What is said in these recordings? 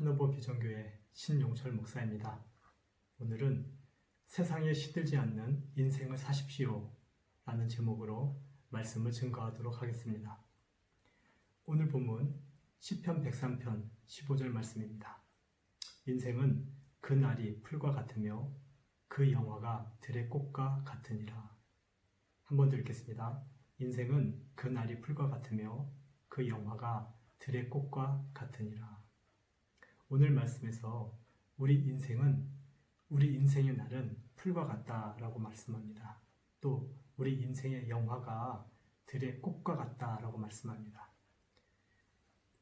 한오버 비전교회 신용철 목사입니다. 오늘은 세상에 시들지 않는 인생을 사십시오 라는 제목으로 말씀을 증거하도록 하겠습니다. 오늘 본문 시편 103편 15절 말씀입니다. 인생은 그 날이 풀과 같으며 그 영화가 들의 꽃과 같으니라. 한번 더 읽겠습니다. 인생은 그 날이 풀과 같으며 그 영화가 들의 꽃과 같으니라. 오늘 말씀에서 우리 인생의 날은 풀과 같다라고 말씀합니다. 또 우리 인생의 영화가 들의 꽃과 같다라고 말씀합니다.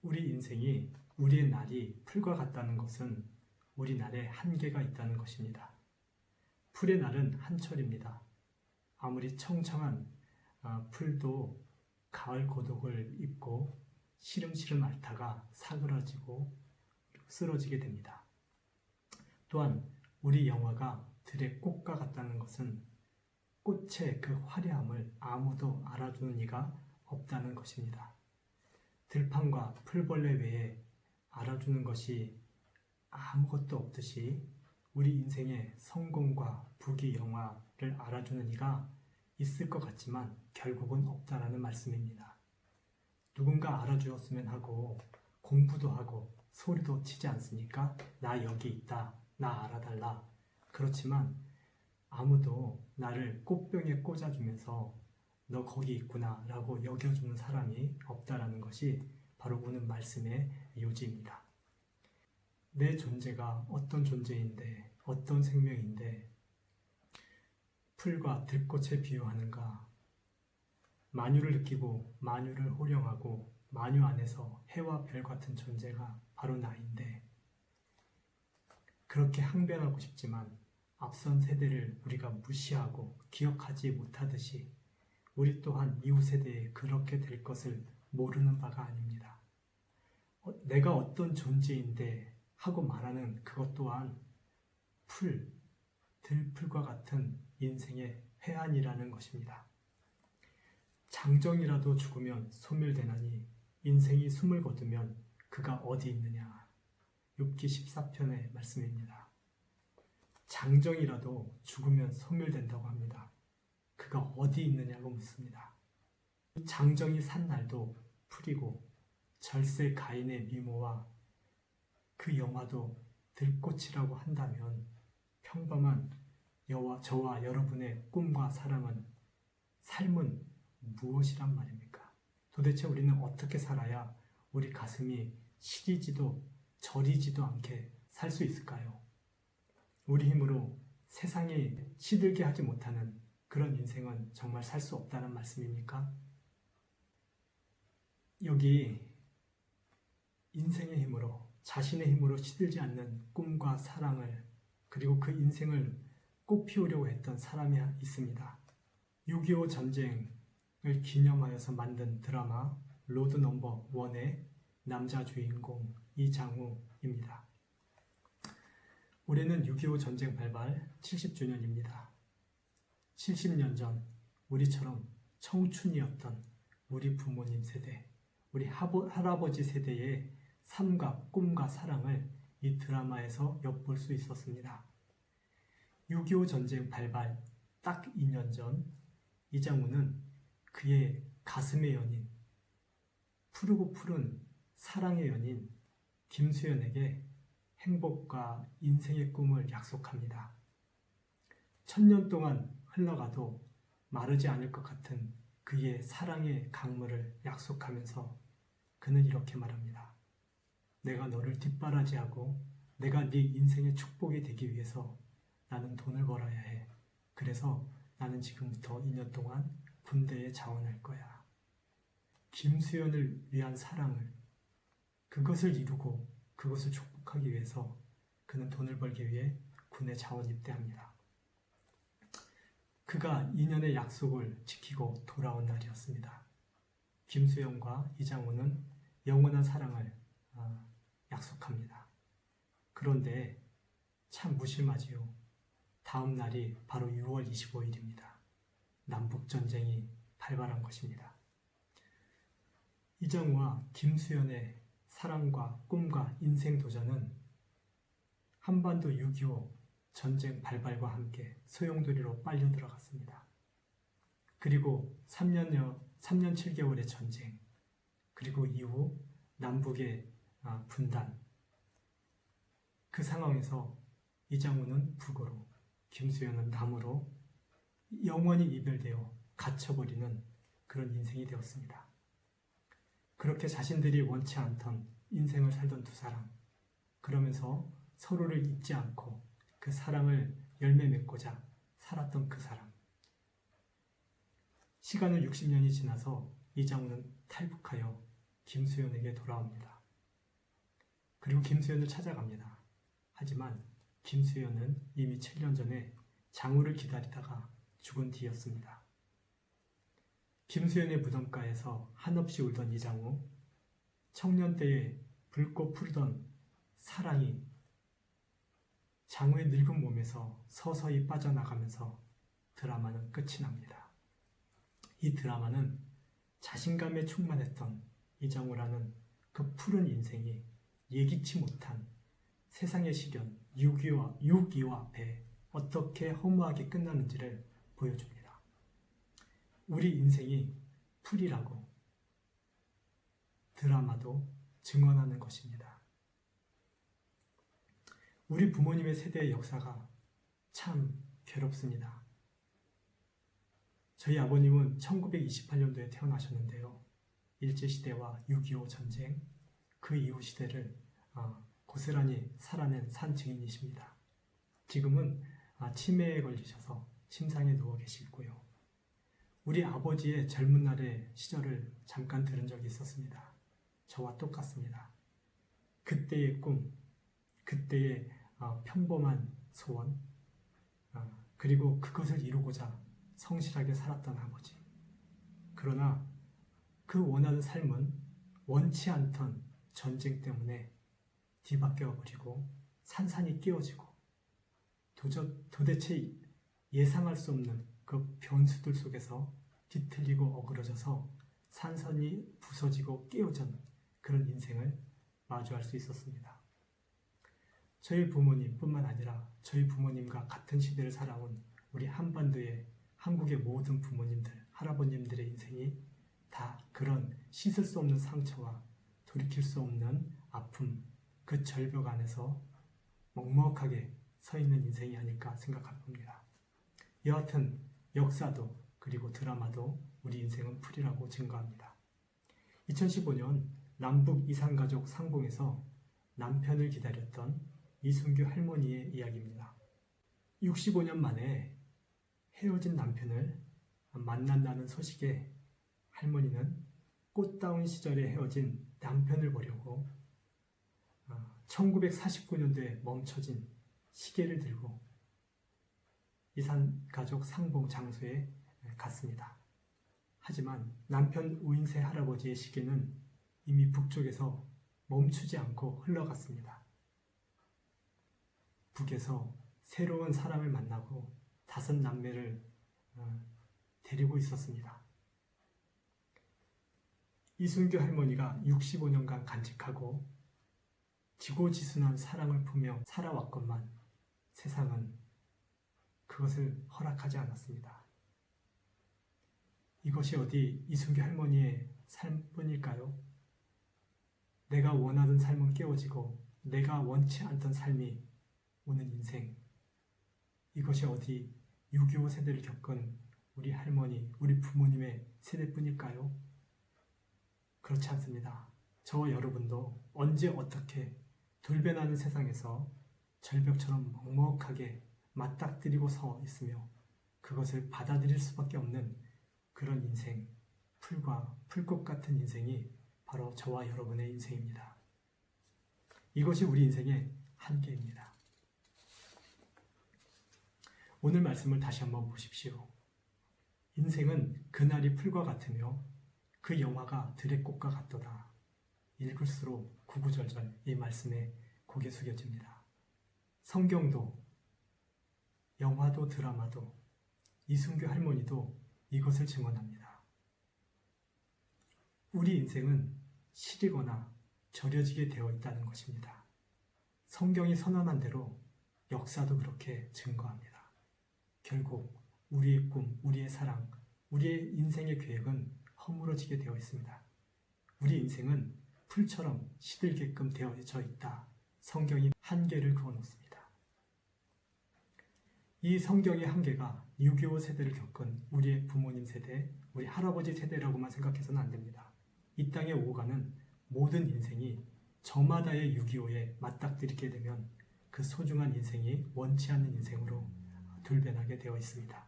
우리의 날이 풀과 같다는 것은 우리 날에 한계가 있다는 것입니다. 풀의 날은 한철입니다. 아무리 청청한 풀도 가을 고독을 입고 시름시름 앓다가 사그라지고 쓰러지게 됩니다. 또한 우리 영화가 들의 꽃과 같다는 것은 꽃의 그 화려함을 아무도 알아주는 이가 없다는 것입니다. 들판과 풀벌레 외에 알아주는 것이 아무것도 없듯이 우리 인생의 성공과 부귀 영화를 알아주는 이가 있을 것 같지만 결국은 없다라는 말씀입니다. 누군가 알아주었으면 하고 공부도 하고 소리도 치지 않습니까? 나 여기 있다, 나 알아달라. 그렇지만 아무도 나를 꽃병에 꽂아주면서 너 거기 있구나 라고 여겨주는 사람이 없다라는 것이 바로 오늘 말씀의 요지입니다. 내 존재가 어떤 존재인데, 어떤 생명인데 풀과 들꽃에 비유하는가? 만유를 느끼고 만유를 호령하고 만유 안에서 해와 별 같은 존재가 바로 나인데, 그렇게 항변하고 싶지만 앞선 세대를 우리가 무시하고 기억하지 못하듯이 우리 또한 이후 세대에 그렇게 될 것을 모르는 바가 아닙니다. 내가 어떤 존재인데 하고 말하는 그것 또한 들풀과 같은 인생의 회한이라는 것입니다. 장정이라도 죽으면 소멸되나니 인생이 숨을 거두면 그가 어디 있느냐. 욥기 14편의 말씀입니다. 장정이라도 죽으면 소멸된다고 합니다. 그가 어디 있느냐고 묻습니다. 장정이 산 날도 풀이고 절세 가인의 미모와 그 영화도 들꽃이라고 한다면 평범한 저와 여러분의 꿈과 삶은 무엇이란 말입니까? 도대체 우리는 어떻게 살아야 우리 가슴이 시리지도 저리지도 않게 살 수 있을까요? 우리 힘으로 세상에 시들게 하지 못하는 그런 인생은 정말 살 수 없다는 말씀입니까? 여기 인생의 힘으로, 자신의 힘으로 시들지 않는 꿈과 사랑을, 그리고 그 인생을 꽃피우려고 했던 사람이 있습니다. 6.25 전쟁을 기념하여서 만든 드라마 로드 넘버 1의 남자 주인공 이장우입니다. 올해는 6.25 전쟁 발발 70주년입니다. 70년 전 우리처럼 청춘이었던 우리 부모님 세대, 우리 할아버지 세대의 삶과 꿈과 사랑을 이 드라마에서 엿볼 수 있었습니다. 6.25 전쟁 발발 딱 2년 전 이장우는 그의 가슴의 연인, 푸르고 푸른 사랑의 연인 김수연에게 행복과 인생의 꿈을 약속합니다. 1000년 동안 흘러가도 마르지 않을 것 같은 그의 사랑의 강물을 약속하면서 그는 이렇게 말합니다. 내가 너를 뒷바라지하고 내가 네 인생의 축복이 되기 위해서 나는 돈을 벌어야 해. 그래서 나는 지금부터 2년 동안 군대에 자원할 거야. 김수연을 위한 사랑을, 그것을 이루고 그것을 축복하기 위해서 그는 돈을 벌기 위해 군에 자원 입대합니다. 그가 2년의 약속을 지키고 돌아온 날이었습니다. 김수연과 이장우는 영원한 사랑을 약속합니다. 그런데 참 무심하지요. 다음 날이 바로 6월 25일입니다. 남북전쟁이 발발한 것입니다. 이장우와 김수연의 사랑과 꿈과 인생 도전은 한반도 6.25 전쟁 발발과 함께 소용돌이로 빨려 들어갔습니다. 그리고 3년 7개월의 전쟁, 그리고 이후 남북의 분단, 그 상황에서 이장우는 북으로, 김수현은 남으로 영원히 이별되어 갇혀버리는 그런 인생이 되었습니다. 그렇게 자신들이 원치 않던 인생을 살던 두 사람, 그러면서 서로를 잊지 않고 그 사랑을 열매 맺고자 살았던 그 사람. 시간은 60년이 지나서 이장우는 탈북하여 김수현에게 돌아옵니다. 그리고 김수현을 찾아갑니다. 하지만 김수현은 이미 7년 전에 장우를 기다리다가 죽은 뒤였습니다. 김수현의 무덤가에서 한없이 울던 이장우, 청년 때에 붉고 푸르던 사랑이 장우의 늙은 몸에서 서서히 빠져나가면서 드라마는 끝이 납니다. 이 드라마는 자신감에 충만했던 이장우라는 그 푸른 인생이 예기치 못한 세상의 시련 6.25 앞에 어떻게 허무하게 끝나는지를 보여줍니다. 우리 인생이 풀이라고 드라마도 증언하는 것입니다. 우리 부모님의 세대의 역사가 참 괴롭습니다. 저희 아버님은 1928년도에 태어나셨는데요. 일제시대와 6.25 전쟁, 그 이후 시대를 고스란히 살아낸 산 증인이십니다. 지금은 치매에 걸리셔서 침상에 누워 계시고요. 우리 아버지의 젊은 날의 시절을 잠깐 들은 적이 있었습니다. 저와 똑같습니다. 그때의 꿈, 그때의 평범한 소원, 그리고 그것을 이루고자 성실하게 살았던 아버지. 그러나 그 원하는 삶은 원치 않던 전쟁 때문에 뒤바뀌어 버리고 산산이 끼어지고 도대체 예상할 수 없는 그 변수들 속에서 뒤틀리고 어그러져서 산산이 부서지고 깨어진 그런 인생을 마주할 수 있었습니다. 저희 부모님뿐만 아니라 저희 부모님과 같은 시대를 살아온 우리 한반도의 한국의 모든 부모님들, 할아버님들의 인생이 다 그런 씻을 수 없는 상처와 돌이킬 수 없는 아픔, 그 절벽 안에서 먹먹하게 서 있는 인생이 아닐까 생각할 겁니다. 여하튼 역사도 그리고 드라마도 우리 인생은 풀이라고 증거합니다. 2015년 남북 이산가족 상봉에서 남편을 기다렸던 이순규 할머니의 이야기입니다. 65년 만에 헤어진 남편을 만난다는 소식에 할머니는 꽃다운 시절에 헤어진 남편을 보려고 1949년도에 멈춰진 시계를 들고 이산가족 상봉 장소에 갔습니다. 하지만 남편 우인세 할아버지의 시계는 이미 북쪽에서 멈추지 않고 흘러갔습니다. 북에서 새로운 사람을 만나고 5 남매를 데리고 있었습니다. 이순규 할머니가 65년간 간직하고 지고지순한 사랑을 품며 살아왔건만 세상은 그것을 허락하지 않았습니다. 이것이 어디 이순규 할머니의 삶뿐일까요? 내가 원하던 삶은 깨어지고 내가 원치 않던 삶이 오는 인생, 이것이 어디 6.25 세대를 겪은 우리 할머니, 우리 부모님의 세대뿐일까요? 그렇지 않습니다. 저와 여러분도 언제 어떻게 돌변하는 세상에서 절벽처럼 먹먹하게 맞닥뜨리고 서 있으며 그것을 받아들일 수밖에 없는 그런 인생, 풀꽃 같은 인생이 바로 저와 여러분의 인생입니다. 이것이 우리 인생의 한계입니다. 오늘 말씀을 다시 한번 보십시오. 인생은 그날이 풀과 같으며 그 영화가 들의 꽃과 같도다. 읽을수록 구구절절 이 말씀에 고개 숙여집니다. 성경도 영화도 드라마도 이순규 할머니도 이것을 증언합니다. 우리 인생은 시리거나 절여지게 되어 있다는 것입니다. 성경이 선언한 대로 역사도 그렇게 증거합니다. 결국 우리의 꿈, 우리의 사랑, 우리의 인생의 계획은 허물어지게 되어 있습니다. 우리 인생은 풀처럼 시들게끔 되어져 있다. 성경이 한계를 그어놓습니다. 이 성경의 한계가 6.25 세대를 겪은 우리의 부모님 세대, 우리 할아버지 세대라고만 생각해서는 안 됩니다. 이 땅에 오고 가는 모든 인생이 저마다의 6.25에 맞닥뜨리게 되면 그 소중한 인생이 원치 않는 인생으로 돌변하게 되어 있습니다.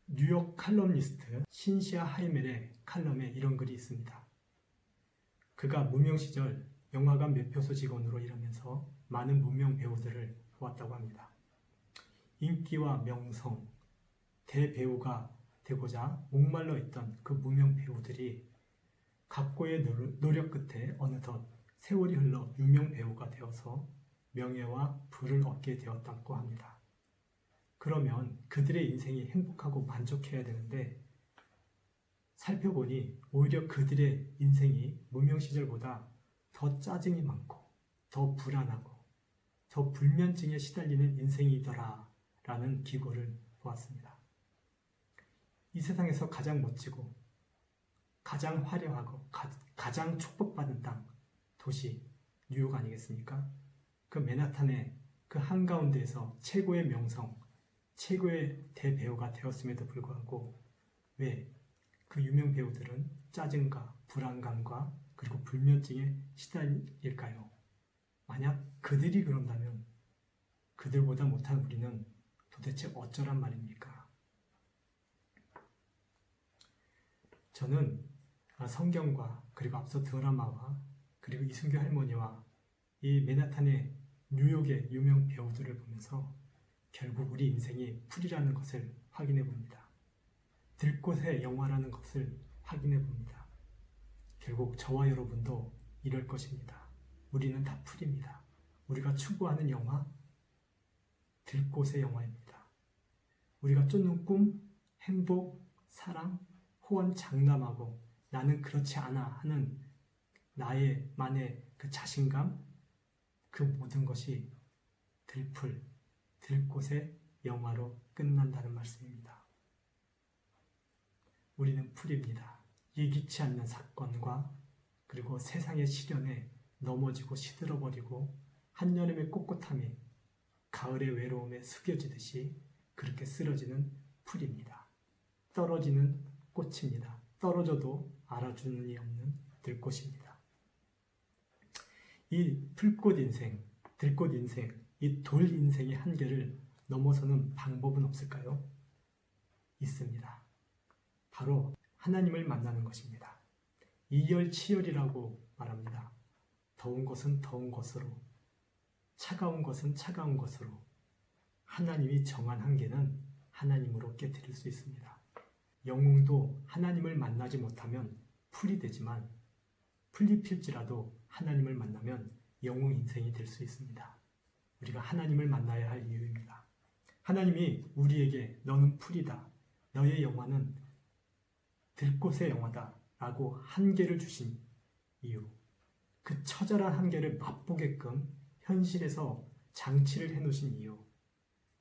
뉴욕 칼럼니스트 신시아 하이멜의 칼럼에 이런 글이 있습니다. 그가 무명 시절 영화관 매표소 직원으로 일하면서 많은 무명 배우들을 보았다고 합니다. 인기와 명성, 대배우가 되고자 목말라 있던 그 무명 배우들이 각고의 노력 끝에 어느덧 세월이 흘러 유명 배우가 되어서 명예와 부를 얻게 되었다고 합니다. 그러면 그들의 인생이 행복하고 만족해야 되는데 살펴보니 오히려 그들의 인생이 무명 시절보다 더 짜증이 많고 더 불안하고 더 불면증에 시달리는 인생이더라 라는 기고를 보았습니다. 이 세상에서 가장 멋지고 가장 화려하고 가장 축복받은 땅, 도시 뉴욕 아니겠습니까? 그 맨하탄의 그 한가운데에서 최고의 명성, 최고의 대배우가 되었음에도 불구하고 왜 그 유명 배우들은 짜증과 불안감과 그리고 불면증에 시달릴까요? 만약 그들이 그런다면 그들보다 못한 우리는 도대체 어쩌란 말입니까? 저는 성경과 그리고 앞서 드라마와 그리고 이순교 할머니와 이 맨하탄의 뉴욕의 유명 배우들을 보면서 결국 우리 인생이 풀이라는 것을 확인해 봅니다. 들꽃의 영화라는 것을 확인해 봅니다. 결국 저와 여러분도 이럴 것입니다. 우리는 다 풀입니다. 우리가 추구하는 영화, 들꽃의 영화입니다. 우리가 쫓는 꿈, 행복, 사랑, 호언장담하고 나는 그렇지 않아 하는 나의만의 그 자신감, 그 모든 것이 들풀, 들꽃의 영화로 끝난다는 말씀입니다. 우리는 풀입니다. 예기치 않는 사건과 그리고 세상의 시련에 넘어지고 시들어버리고 한여름의 꼿꼿함이 가을의 외로움에 숙여지듯이 그렇게 쓰러지는 풀입니다. 떨어지는 꽃입니다. 떨어져도 알아주는 이 없는 들꽃입니다. 이 풀꽃 인생, 들꽃 인생, 이 돌 인생의 한계를 넘어서는 방법은 없을까요? 있습니다. 바로 하나님을 만나는 것입니다. 이열치열이라고 말합니다. 더운 것은 더운 것으로, 차가운 것은 차가운 것으로 하나님이 정한 한계는 하나님으로 깨뜨릴 수 있습니다. 영웅도 하나님을 만나지 못하면 풀이 되지만 풀이 필지라도 하나님을 만나면 영웅 인생이 될 수 있습니다. 우리가 하나님을 만나야 할 이유입니다. 하나님이 우리에게 너는 풀이다. 너의 영화는 들꽃의 영화다 라고 한계를 주신 이유, 그 처절한 한계를 맛보게끔 현실에서 장치를 해놓으신 이유,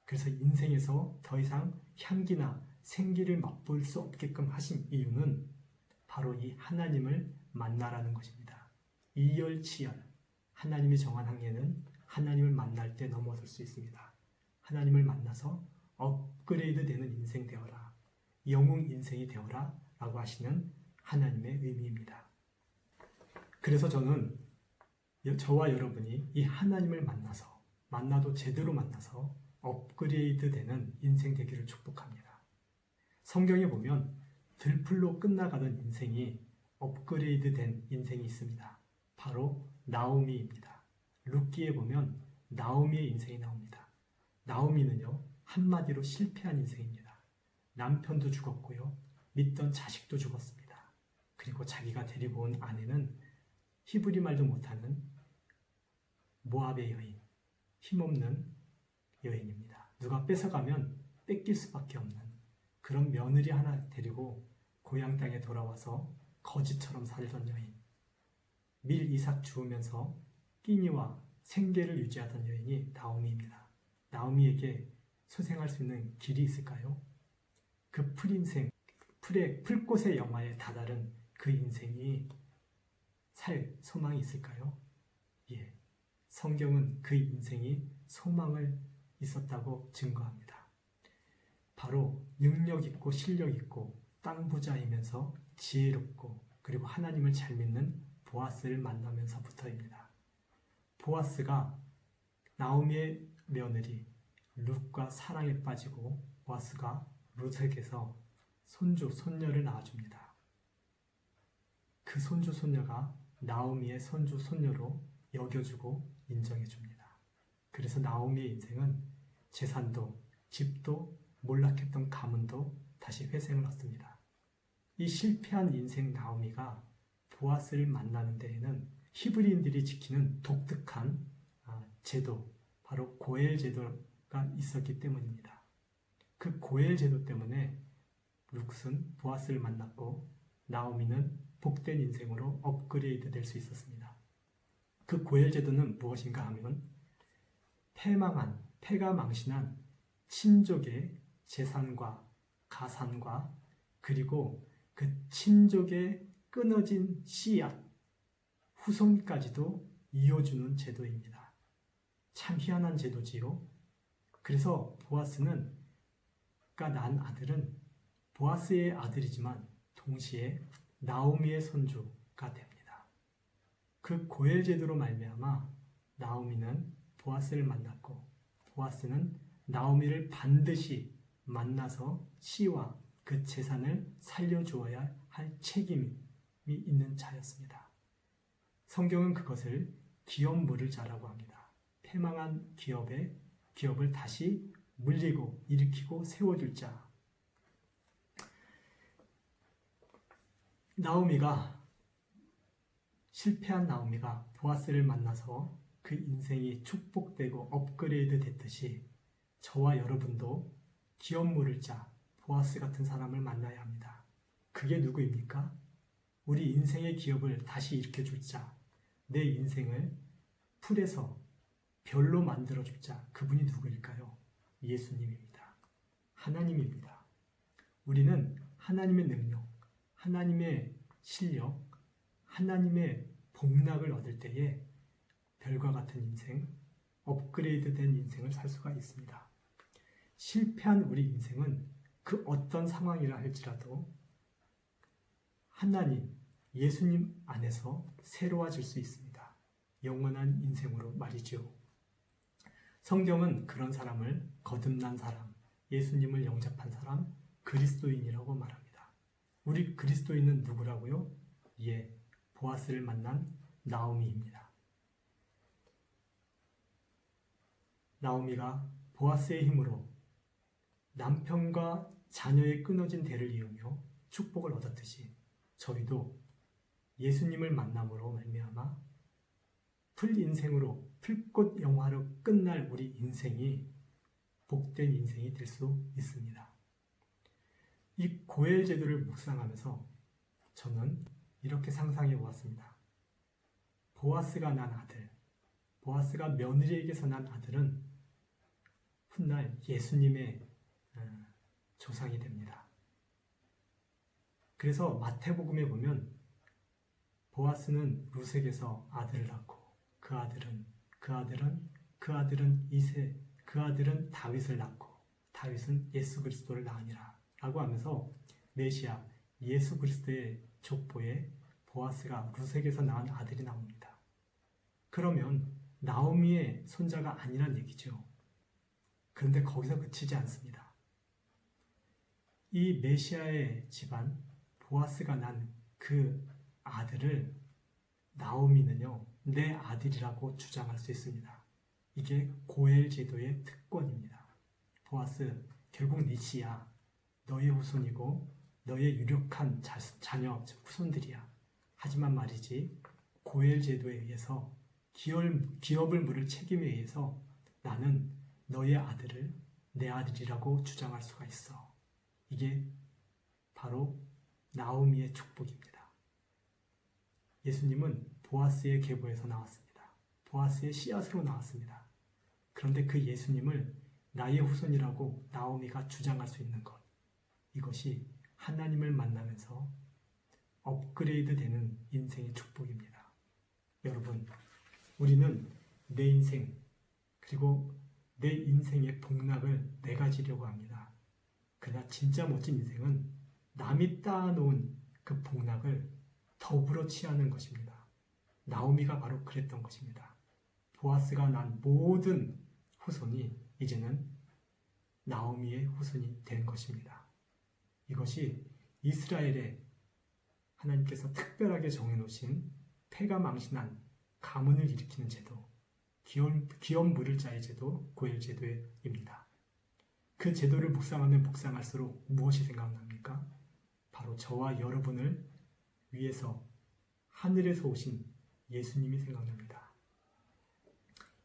그래서 인생에서 더 이상 향기나 생기를 맛볼 수 없게끔 하신 이유는 바로 이 하나님을 만나라는 것입니다. 이열치열, 하나님이 정한 한계는 하나님을 만날 때 넘어설 수 있습니다. 하나님을 만나서 업그레이드 되는 인생 되어라, 영웅 인생이 되어라 라고 하시는 하나님의 의미입니다. 그래서 저는 저와 여러분이 이 하나님을 만나도 제대로 만나서 업그레이드 되는 인생 되기를 축복합니다. 성경에 보면 들풀로 끝나가던 인생이 업그레이드 된 인생이 있습니다. 바로 나오미입니다. 룻기에 보면 나오미의 인생이 나옵니다. 나오미는요, 한마디로 실패한 인생입니다. 남편도 죽었고요, 믿던 자식도 죽었습니다. 그리고 자기가 데리고 온 아내는 히브리 말도 못하는 모압의 여인, 힘없는 여인입니다. 누가 뺏어가면 뺏길 수밖에 없는 그런 며느리 하나 데리고 고향 땅에 돌아와서 거지처럼 살던 여인, 밀 이삭 주우면서 끼니와 생계를 유지하던 여인이 나오미입니다. 나오미에게 소생할 수 있는 길이 있을까요? 그 풀인생, 풀꽃의 영화에 다다른 그 인생이 살 소망이 있을까요? 예, 성경은 그 인생이 소망을 있었다고 증거합니다. 바로 능력 있고 실력 있고 땅 부자이면서 지혜롭고 그리고 하나님을 잘 믿는 보아스를 만나면서부터입니다. 보아스가 나오미의 며느리 룻과 사랑에 빠지고 보아스가 룻에게서 손주, 손녀를 낳아줍니다. 그 손주, 손녀가 나오미의 손주, 손녀로 여겨주고 인정해줍니다. 그래서 나오미의 인생은 재산도, 집도, 몰락했던 가문도 다시 회생을 얻습니다. 이 실패한 인생 나오미가 보아스를 만나는 데에는 히브리인들이 지키는 독특한 제도, 바로 고엘 제도가 있었기 때문입니다. 그 고엘 제도 때문에 룻은 보아스를 만났고 나오미는 복된 인생으로 업그레이드 될 수 있었습니다. 그 고엘 제도는 무엇인가 하면 패가 망신한 친족의 재산과 가산과 그리고 그 친족의 끊어진 씨앗, 후손까지도 이어주는 제도입니다. 참 희한한 제도지요. 그래서 보아스가 낳은 아들은 보아스의 아들이지만 동시에 나오미의 손주가 됩니다. 그 고엘 제도로 말미암아 나오미는 보아스를 만났고 보아스는 나오미를 반드시 만나서 씨와 그 재산을 살려주어야 할 책임이 있는 자였습니다. 성경은 그것을 기업물을 자라고 합니다. 패망한 기업을 다시 물리고 일으키고 세워줄 자. 실패한 나오미가 보아스를 만나서 그 인생이 축복되고 업그레이드 됐듯이 저와 여러분도 기업물을 자, 보아스 같은 사람을 만나야 합니다. 그게 누구입니까? 우리 인생의 기업을 다시 일으켜줄 자, 내 인생을 풀에서 별로 만들어줄 자, 그분이 누구일까요? 예수님입니다. 하나님입니다. 우리는 하나님의 능력, 하나님의 실력, 하나님의 복락을 얻을 때에 별과 같은 인생, 업그레이드된 인생을 살 수가 있습니다. 실패한 우리 인생은 그 어떤 상황이라 할지라도 하나님, 예수님 안에서 새로워질 수 있습니다. 영원한 인생으로 말이죠. 성경은 그런 사람을 거듭난 사람, 예수님을 영접한 사람, 그리스도인이라고 말합니다. 우리 그리스도인은 누구라고요? 예, 보아스를 만난 나오미입니다. 나오미가 보아스의 힘으로 남편과 자녀의 끊어진 대를 이으며 축복을 얻었듯이 저희도 예수님을 만남으로 말미암아 풀꽃 영화로 끝날 우리 인생이 복된 인생이 될 수 있습니다. 이 고엘 제도를 묵상하면서 저는 이렇게 상상해 보았습니다. 보아스가 난 아들, 보아스가 며느리에게서 난 아들은 훗날 예수님의 조상이 됩니다. 그래서 마태복음에 보면 보아스는 룻에게서 아들을 낳고 그 아들은 다윗을 낳고 다윗은 예수 그리스도를 낳으니라 라고 하면서 메시아 예수 그리스도의 족보에 보아스가 룻에게서 낳은 아들이 나옵니다. 그러면 나오미의 손자가 아니란 얘기죠. 그런데 거기서 그치지 않습니다. 이 메시아의 집안 보아스가 난 그 아들을 나오미는요 내 아들이라고 주장할 수 있습니다. 이게 고엘 제도의 특권입니다. 보아스 결국 네 씨야, 너의 후손이고 너의 유력한 자녀 후손들이야. 하지만 말이지 고엘 제도에 의해서 기업을 물을 책임에 의해서 나는 너의 아들을 내 아들이라고 주장할 수가 있어. 이게 바로 나오미의 축복입니다. 예수님은 보아스의 계보에서 나왔습니다. 보아스의 씨앗으로 나왔습니다. 그런데 그 예수님을 나의 후손이라고 나오미가 주장할 수 있는 것, 이것이 하나님을 만나면서 업그레이드 되는 인생의 축복입니다. 여러분, 우리는 내 인생, 그리고 내 인생의 복락을 내가 지려고 합니다. 그러나 진짜 멋진 인생은 남이 쌓아놓은 그 복락을 더불어 취하는 것입니다. 나오미가 바로 그랬던 것입니다. 보아스가 난 모든 후손이 이제는 나오미의 후손이 된 것입니다. 이것이 이스라엘에 하나님께서 특별하게 정해놓으신 폐가 망신한 가문을 일으키는 제도, 기업 물을 자의 제도, 고엘 제도입니다. 그 제도를 묵상하면 묵상할수록 무엇이 생각납니까? 바로 저와 여러분을 위해서 하늘에서 오신 예수님이 생각납니다.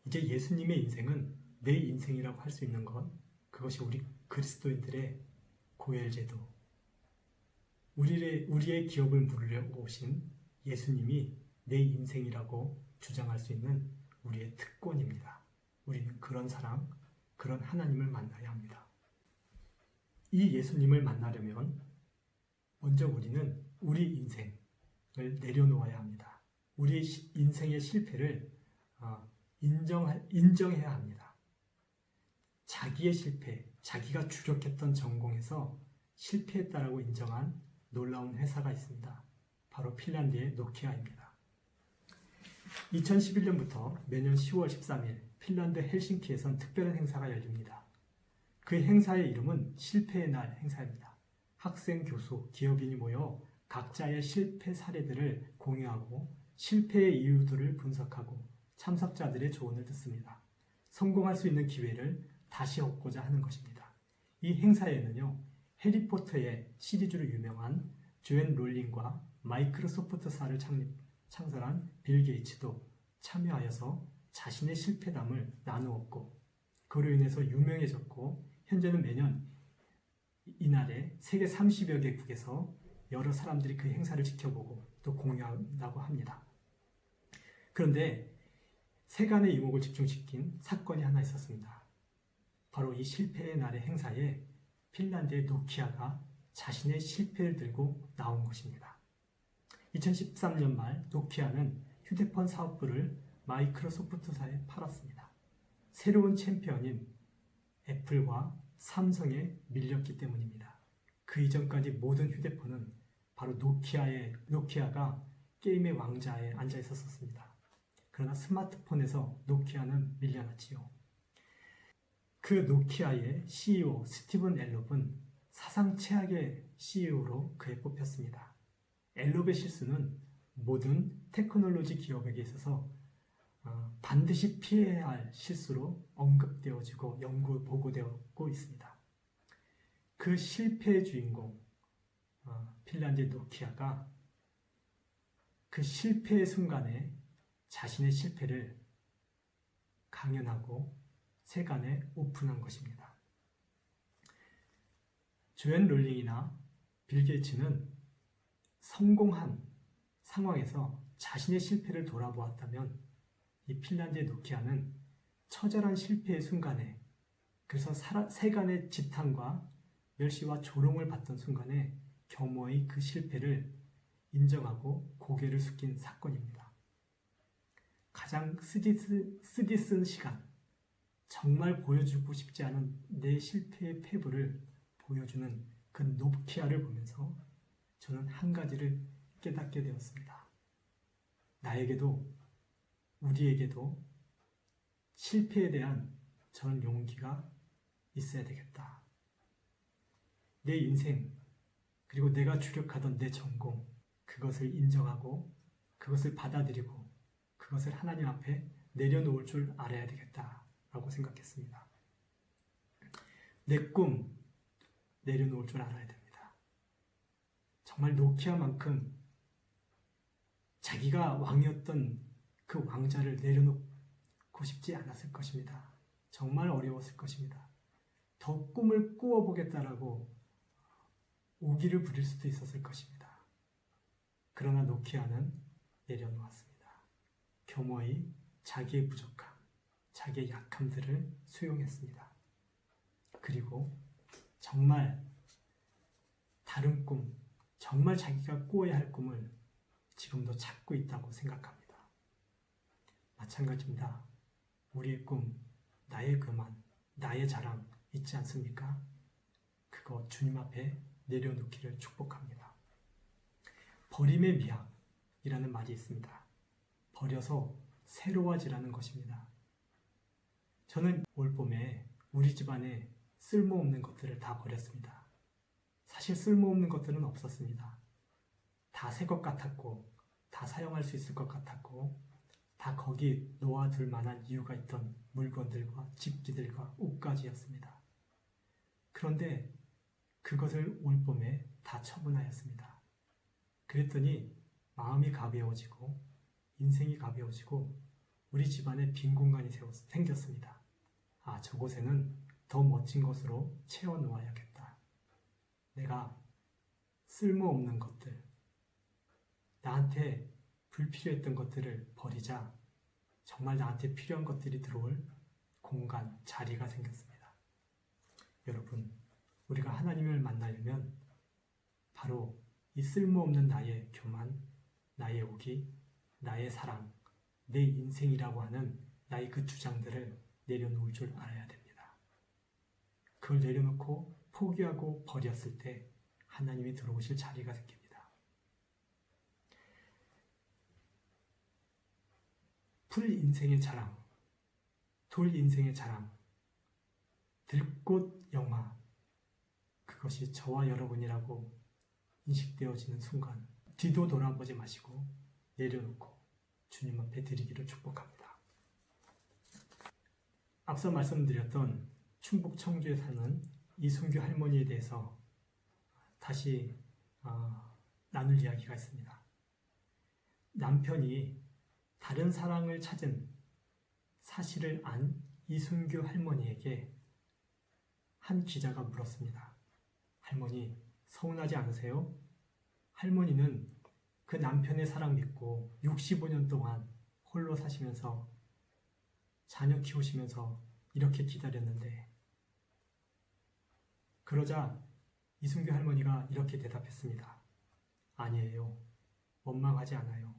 이제 예수님의 인생은 내 인생이라고 할 수 있는 것, 그것이 우리 그리스도인들의 고엘 제도, 우리의 기업을 물으려고 오신 예수님이 내 인생이라고 주장할 수 있는 우리의 특권입니다. 우리는 그런 사랑, 그런 하나님을 만나야 합니다. 이 예수님을 만나려면 먼저 우리는 우리 인생을 내려놓아야 합니다. 우리 인생의 실패를 인정해야 합니다. 자기의 실패, 자기가 주력했던 전공에서 실패했다라고 인정한 놀라운 회사가 있습니다. 바로 핀란드의 노키아입니다. 2011년부터 매년 10월 13일 핀란드 헬싱키에선 특별한 행사가 열립니다. 그 행사의 이름은 실패의 날 행사입니다. 학생, 교수, 기업인이 모여 각자의 실패 사례들을 공유하고 실패의 이유들을 분석하고 참석자들의 조언을 듣습니다. 성공할 수 있는 기회를 다시 얻고자 하는 것입니다. 이 행사에는요, 해리포터의 시리즈로 유명한 조앤 롤링과 마이크로소프트사를 창설한 빌 게이츠도 참여하여서 자신의 실패담을 나누었고, 그로 인해서 유명해졌고, 현재는 매년 이날에 세계 30여 개국에서 여러 사람들이 그 행사를 지켜보고 또 공유한다고 합니다. 그런데 세간의 이목을 집중시킨 사건이 하나 있었습니다. 바로 이 실패의 날의 행사에 핀란드의 노키아가 자신의 실패를 들고 나온 것입니다. 2013년 말 노키아는 휴대폰 사업부를 마이크로소프트사에 팔았습니다. 새로운 챔피언인 애플과 삼성에 밀렸기 때문입니다. 그 이전까지 모든 휴대폰은 바로 노키아가 게임의 왕자에 앉아 있었습니다. 그러나 스마트폰에서 노키아는 밀려났지요. 그 노키아의 CEO 스티븐 엘롭은 사상 최악의 CEO로 그에 뽑혔습니다. 엘롭의 실수는 모든 테크놀로지 기업에게 있어서 반드시 피해야 할 실수로 언급되어지고 연구 보고되고 있습니다. 그 실패의 주인공 핀란드의 노키아가 그 실패의 순간에 자신의 실패를 강연하고 세간에 오픈한 것입니다. 조앤 롤링이나 빌 게이츠는 성공한 상황에서 자신의 실패를 돌아보았다면 이 핀란드의 노키아는 처절한 실패의 순간에, 그래서 세간의 지탄과 멸시와 조롱을 받던 순간에 겸허히 그 실패를 인정하고 고개를 숙인 사건입니다. 가장 쓰디쓴 시간, 정말 보여주고 싶지 않은 내 실패의 패부를 보여주는 그 노키아를 보면서 저는 한 가지를 깨닫게 되었습니다. 나에게도, 우리에게도 실패에 대한 저런 용기가 있어야 되겠다. 내 인생, 그리고 내가 주력하던 내 전공, 그것을 인정하고 그것을 받아들이고 그것을 하나님 앞에 내려놓을 줄 알아야 되겠다라고 생각했습니다. 내 꿈 내려놓을 줄 알아야 됩니다. 정말 노키아만큼 자기가 왕이었던 그 왕자를 내려놓고 싶지 않았을 것입니다. 정말 어려웠을 것입니다. 더 꿈을 꾸어보겠다라고 오기를 부릴 수도 있었을 것입니다. 그러나 노키아는 내려놓았습니다. 겸허히 자기의 부족함, 자기의 약함들을 수용했습니다. 그리고 정말 다른 꿈, 정말 자기가 꾸어야 할 꿈을 지금도 찾고 있다고 생각합니다. 마찬가지입니다. 우리의 꿈, 나의 교만, 나의 자랑 있지 않습니까? 그거 주님 앞에 내려놓기를 축복합니다. 버림의 미학이라는 말이 있습니다. 버려서 새로워지라는 것입니다. 저는 올 봄에 우리 집안에 쓸모없는 것들을 다 버렸습니다. 사실 쓸모없는 것들은 없었습니다. 다 새 것 같았고, 다 사용할 수 있을 것 같았고, 다 거기 놓아둘 만한 이유가 있던 물건들과 집기들과 옷가지였습니다. 그런데 그것을 올 봄에 다 처분하였습니다. 그랬더니 마음이 가벼워지고 인생이 가벼워지고 우리 집안에 빈 공간이 생겼습니다. 아, 저곳에는 더 멋진 것으로 채워 놓아야겠다. 내가 쓸모없는 것들, 나한테 불필요했던 것들을 버리자 정말 나한테 필요한 것들이 들어올 공간, 자리가 생겼습니다. 여러분, 우리가 하나님을 만나려면 바로 이 쓸모없는 나의 교만, 나의 오기, 나의 사랑, 내 인생이라고 하는 나의 그 주장들을 내려놓을 줄 알아야 됩니다. 그걸 내려놓고 포기하고 버렸을 때 하나님이 들어오실 자리가 생깁니다. 풀 인생의 자랑, 돌 인생의 자랑, 들꽃 영화, 그것이 저와 여러분이라고 인식되어지는 순간 뒤도 돌아보지 마시고 내려놓고 주님 앞에 드리기를 축복합니다. 앞서 말씀드렸던 충북 청주에 사는 이순규 할머니에 대해서 다시 나눌 이야기가 있습니다. 남편이 다른 사랑을 찾은 사실을 안 이순규 할머니에게 한 기자가 물었습니다. 할머니, 서운하지 않으세요? 할머니는 그 남편의 사랑 믿고 65년 동안 홀로 사시면서 자녀 키우시면서 이렇게 기다렸는데, 그러자 이순규 할머니가 이렇게 대답했습니다. 아니에요. 원망하지 않아요.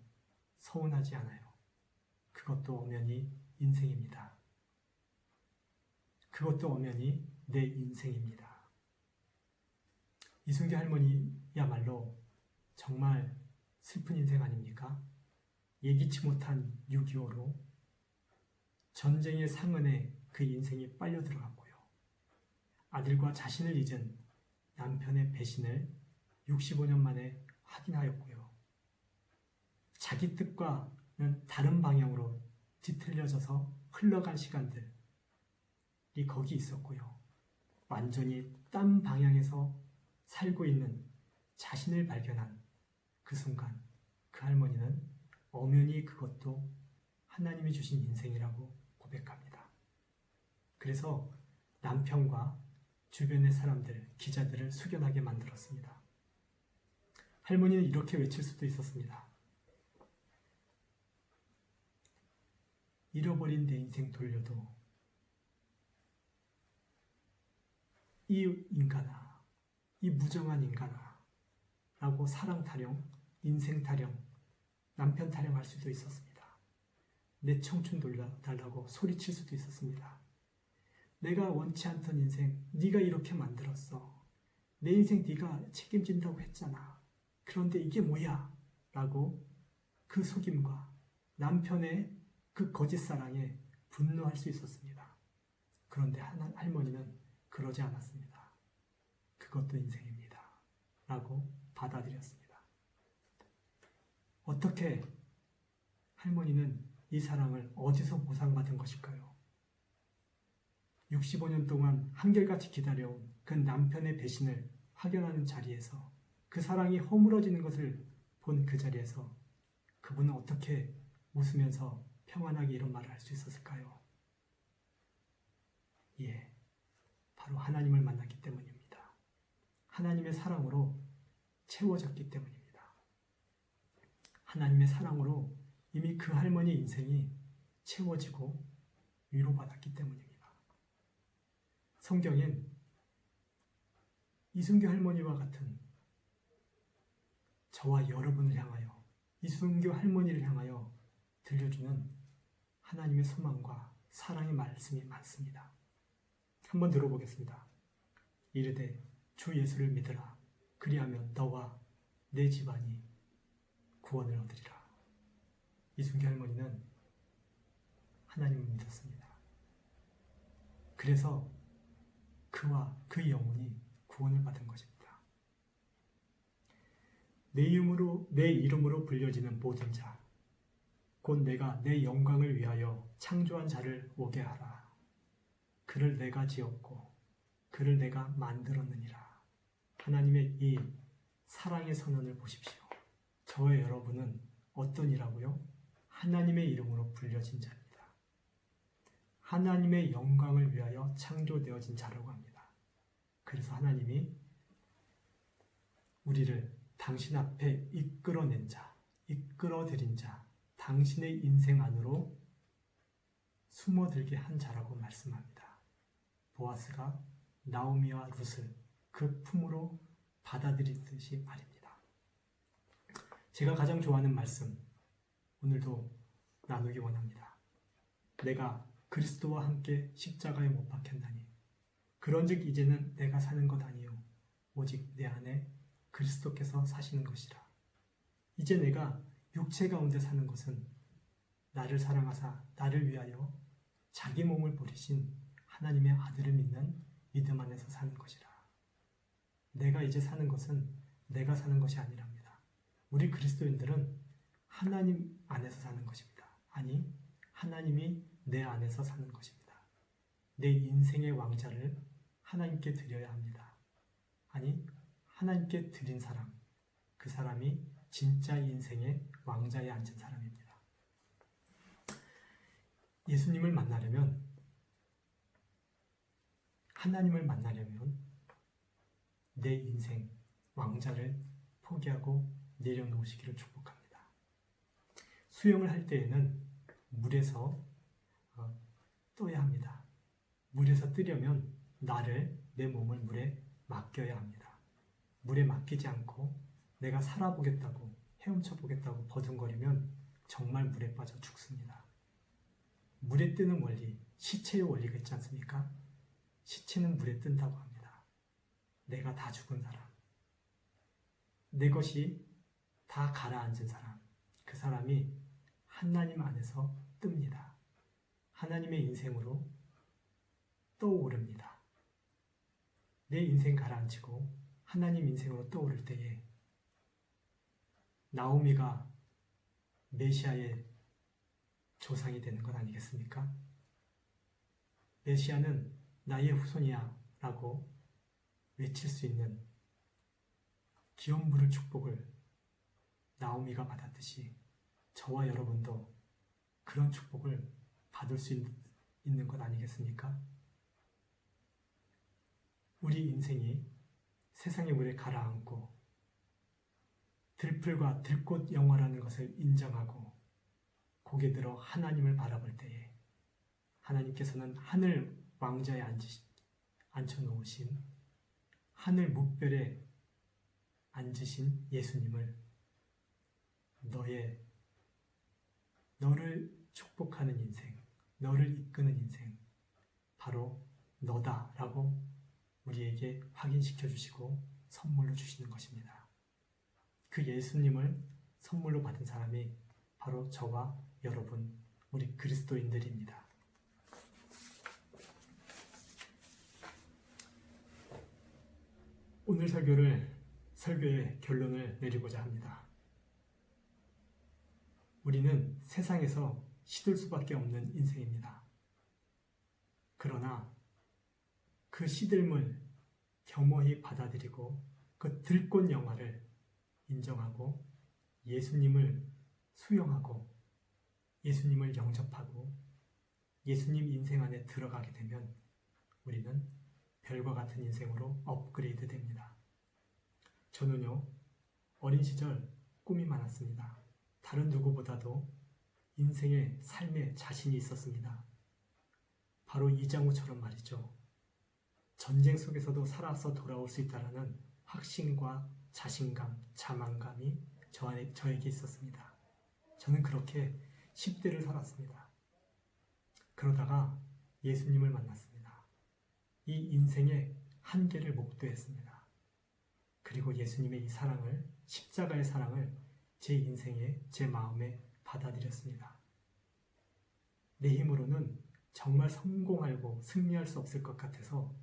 서운하지 않아요. 그것도 엄연히 인생입니다. 그것도 엄연히 내 인생입니다. 이순규 할머니야말로 정말 슬픈 인생 아닙니까? 예기치 못한 6.25로 전쟁의 상흔에 그 인생이 빨려 들어갔고요. 아들과 자신을 잊은 남편의 배신을 65년 만에 확인하였고요. 자기 뜻과는 다른 방향으로 뒤틀려져서 흘러간 시간들이 거기 있었고요. 완전히 딴 방향에서 살고 있는 자신을 발견한 그 순간 그 할머니는 엄연히 그것도 하나님이 주신 인생이라고 고백합니다. 그래서 남편과 주변의 사람들, 기자들을 숙연하게 만들었습니다. 할머니는 이렇게 외칠 수도 있었습니다. 잃어버린 내 인생 돌려도 이 인간아, 이 무정한 인간아 라고 사랑 타령, 인생 타령, 남편 타령할 수도 있었습니다. 내 청춘 돌려달라고 소리칠 수도 있었습니다. 내가 원치 않던 인생 네가 이렇게 만들었어. 내 인생 네가 책임진다고 했잖아. 그런데 이게 뭐야? 라고 그 속임과 남편의 그 거짓 사랑에 분노할 수 있었습니다. 그런데 할머니는 그러지 않았습니다. 그것도 인생입니다. 라고 받아들였습니다. 어떻게 할머니는 이 사랑을 어디서 보상받은 것일까요? 65년 동안 한결같이 기다려온 그 남편의 배신을 확연하는 자리에서 그 사랑이 허물어지는 것을 본 그 자리에서 그분은 어떻게 웃으면서 평안하게 이런 말을 할 수 있었을까요? 예, 바로 하나님을 만났기 때문입니다. 하나님의 사랑으로 채워졌기 때문입니다. 하나님의 사랑으로 이미 그 할머니 인생이 채워지고 위로받았기 때문입니다. 성경엔 이순교 할머니와 같은 저와 여러분을 향하여, 이순교 할머니를 향하여 들려주는 하나님의 소망과 사랑의 말씀이 많습니다. 한번 들어보겠습니다. 이르되 주 예수를 믿으라. 그리하면 너와 내 집안이 구원을 얻으리라. 이순교 할머니는 하나님을 믿었습니다. 그래서 그와 그 영혼이 구원을 받은 것입니다. 내 이름으로 불려지는 모든 자, 곧 내가 내 영광을 위하여 창조한 자를 오게 하라. 그를 내가 지었고 그를 내가 만들었느니라. 하나님의 이 사랑의 선언을 보십시오. 저와 여러분은 어떤 이라고요? 하나님의 이름으로 불려진 자입니다. 하나님의 영광을 위하여 창조되어진 자라고 합니다. 그래서 하나님이 우리를 당신 앞에 이끌어낸 자, 이끌어들인 자, 당신의 인생 안으로 숨어들게 한 자라고 말씀합니다. 보아스가 나오미와 룻을 그 품으로 받아들이듯이 말입니다. 제가 가장 좋아하는 말씀, 오늘도 나누기 원합니다. 내가 그리스도와 함께 십자가에 못 박혔나니 그런즉 이제는 내가 사는 것 아니요 오직 내 안에 그리스도께서 사시는 것이라. 이제 내가 육체 가운데 사는 것은 나를 사랑하사 나를 위하여 자기 몸을 버리신 하나님의 아들을 믿는 믿음 안에서 사는 것이라. 내가 이제 사는 것은 내가 사는 것이 아니랍니다. 우리 그리스도인들은 하나님 안에서 사는 것입니다. 아니, 하나님이 내 안에서 사는 것입니다. 내 인생의 왕자를 하나님께 드려야 합니다. 아니, 하나님께 드린 사람, 그 사람이 진짜 인생의 왕자에 앉은 사람입니다. 예수님을 만나려면, 하나님을 만나려면 내 인생 왕자를 포기하고 내려놓으시기를 축복합니다. 수영을 할 때에는 물에서 떠야 합니다. 물에서 뜨려면 내 몸을 물에 맡겨야 합니다. 물에 맡기지 않고 내가 살아보겠다고, 헤엄쳐 보겠다고 버둥거리면 정말 물에 빠져 죽습니다. 물에 뜨는 원리, 시체의 원리가 있지 않습니까? 시체는 물에 뜬다고 합니다. 내가 다 죽은 사람, 내 것이 다 가라앉은 사람, 그 사람이 하나님 안에서 뜹니다. 하나님의 인생으로 떠오릅니다. 내 인생 가라앉히고 하나님 인생으로 떠오를 때에 나오미가 메시아의 조상이 되는 것 아니겠습니까? 메시아는 나의 후손이야 라고 외칠 수 있는 기업 부를 축복을 나오미가 받았듯이 저와 여러분도 그런 축복을 받을 수 있는 것 아니겠습니까? 우리 인생이 세상의 물에 가라앉고 들풀과 들꽃 영화라는 것을 인정하고 고개 들어 하나님을 바라볼 때에 하나님께서는 하늘 왕자에 앉혀놓으신 하늘 묵별에 앉으신 예수님을 너를 축복하는 인생, 너를 이끄는 인생, 바로 너다라고 우리에게 확인시켜 주시고 선물로 주시는 것입니다. 그 예수님을 선물로 받은 사람이 바로 저와 여러분, 우리 그리스도인들입니다. 오늘 설교의 결론을 내리고자 합니다. 우리는 세상에서 시들 수밖에 없는 인생입니다. 그러나 그 시들물 겸허히 받아들이고 그 들꽃 영화를 인정하고 예수님을 수용하고 예수님을 영접하고 예수님 인생 안에 들어가게 되면 우리는 별과 같은 인생으로 업그레이드 됩니다. 저는요, 어린 시절 꿈이 많았습니다. 다른 누구보다도 인생의 삶에 자신이 있었습니다. 바로 이장우처럼 말이죠. 전쟁 속에서도 살아서 돌아올 수 있다는 확신과 자신감, 자만감이 저에게 있었습니다. 저는 그렇게 10대를 살았습니다. 그러다가 예수님을 만났습니다. 이 인생의 한계를 목도했습니다. 그리고 예수님의 이 사랑을, 십자가의 사랑을 제 인생에, 제 마음에 받아들였습니다. 내 힘으로는 정말 성공하고 승리할 수 없을 것 같아서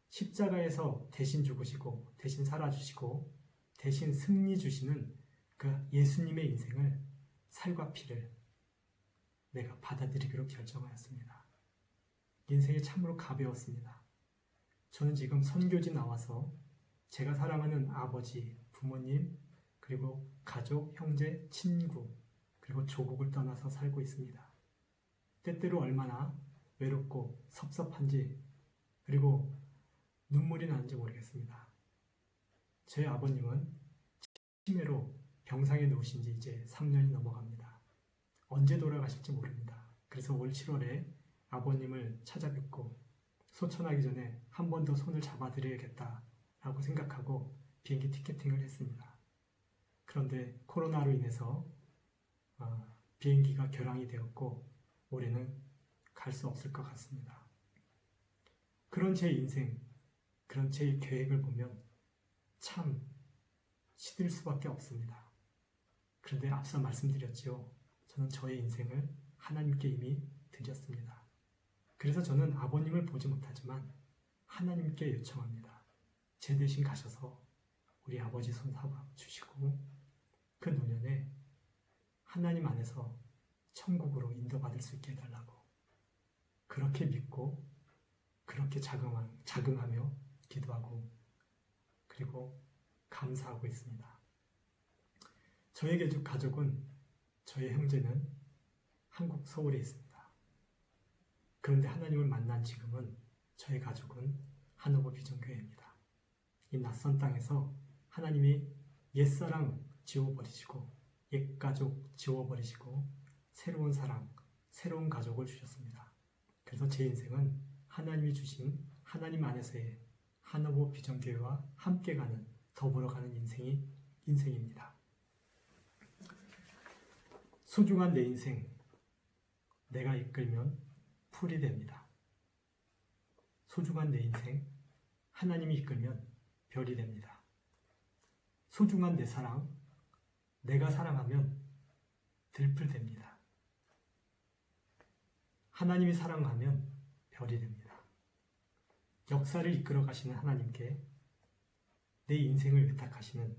십자가에서 대신 죽으시고 대신 살아주시고 대신 승리 주시는 그 예수님의 인생을, 살과 피를 내가 받아들이기로 결정하였습니다. 인생이 참으로 가벼웠습니다. 저는 지금 선교지 나와서 제가 사랑하는 아버지, 부모님, 그리고 가족, 형제, 친구, 그리고 조국을 떠나서 살고 있습니다. 때때로 얼마나 외롭고 섭섭한지, 그리고 눈물이 나는지 모르겠습니다. 제 아버님은 치매로 병상에 누우신 지 이제 3년이 넘어갑니다. 언제 돌아가실지 모릅니다. 그래서 올 7월에 아버님을 찾아뵙고 소천하기 전에 한 번 더 손을 잡아드려야겠다라고 생각하고 비행기 티켓팅을 했습니다. 그런데 코로나로 인해서 비행기가 결항이 되었고 올해는 갈 수 없을 것 같습니다. 그런 제 인생, 그런 제 계획을 보면 참 시들 수밖에 없습니다. 그런데 앞서 말씀드렸죠. 저는 저의 인생을 하나님께 이미 드렸습니다. 그래서 저는 아버님을 보지 못하지만 하나님께 요청합니다. 제 대신 가셔서 우리 아버지 손 잡아주시고 그 노년에 하나님 안에서 천국으로 인도받을 수 있게 해달라고 그렇게 믿고 그렇게 자긍하며 기도하고 그리고 감사하고 있습니다. 저의 가족은, 저의 형제는 한국 서울에 있습니다. 그런데 하나님을 만난 지금은 저의 가족은 한옥어 비전교회입니다. 이 낯선 땅에서 하나님이 옛사랑 지워버리시고 옛가족 지워버리시고 새로운 사랑, 새로운 가족을 주셨습니다. 그래서 제 인생은 하나님이 주신 하나님 안에서의 한옥어 비전교회와 함께 가는, 더불어 가는 인생입니다. 소중한 내 인생, 내가 이끌면 풀이 됩니다. 소중한 내 인생, 하나님이 이끌면 별이 됩니다. 소중한 내 사랑, 내가 사랑하면 들풀 됩니다. 하나님이 사랑하면 별이 됩니다. 역사를 이끌어 가시는 하나님께 내 인생을 위탁하시는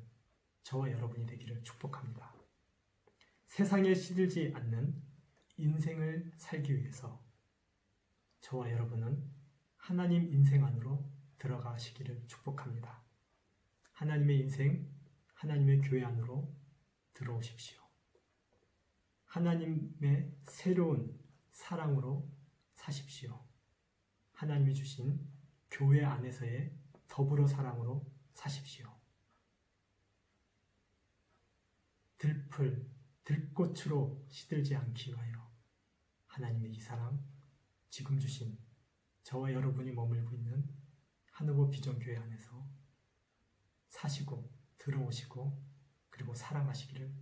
저와 여러분이 되기를 축복합니다. 세상에 시들지 않는 인생을 살기 위해서 저와 여러분은 하나님 인생 안으로 들어가시기를 축복합니다. 하나님의 인생, 하나님의 교회 안으로 들어오십시오. 하나님의 새로운 사랑으로 사십시오. 하나님이 주신 교회 안에서의 더불어 사랑으로 사십시오. 들꽃으로 시들지 않기 위하여 하나님의 이 사랑, 지금 주신 저와 여러분이 머물고 있는 한옥어 비전교회 안에서 사시고 들어오시고 그리고 사랑하시기를